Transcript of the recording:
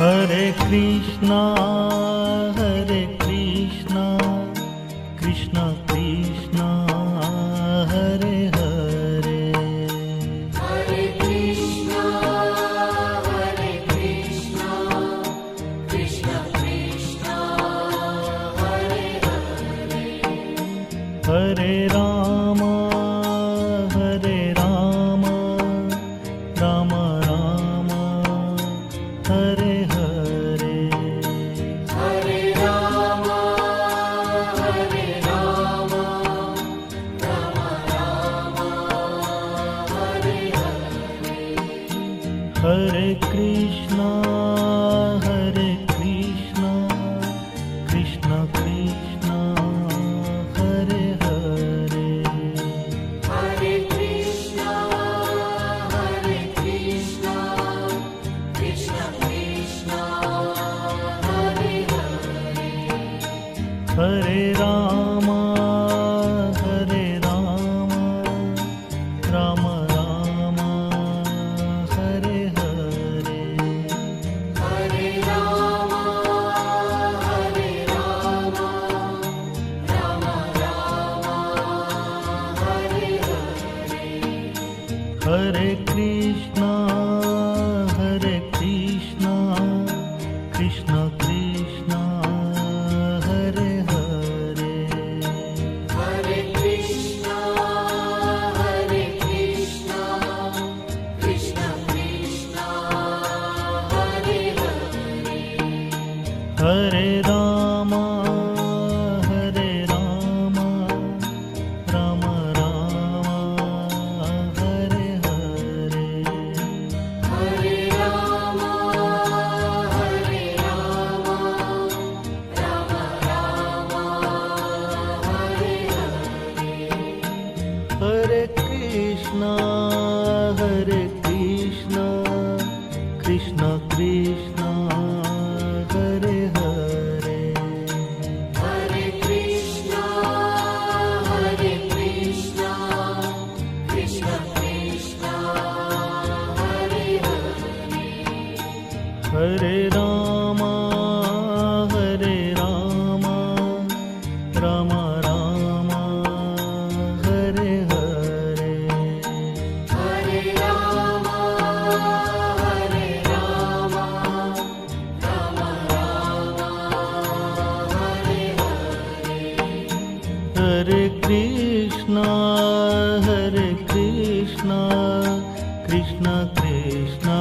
Hare Krishna Krishna Krishna Hare Hare, Hare Krishna Krishna Krishna Hare Hare, Hare Ram Ram Ram Hare Hare, Hare Ram Ram Ram Hare Hare, Hare Krishna Krishna Krishna Hare Hare, Hare Krishna Krishna Krishna Hare Hare, Hare Ram Ram Ram Hare Hare, Hare Ram Ram Hare Hare, Hare Krishna Krishna Krishna Hare Hare, Hare Krishna Krishna Hare Hare, Hare Ram Ram Hare Hare, Hare Ram Ram Hare Hare, Hare Krishna Krishna Krishna Hare Hare, Hare Krishna Krishna Hare Hare, Hare Ram Ram Hare Hare, Hare Ram Ram Hare Hare, Hare Krishna Krishna Krishna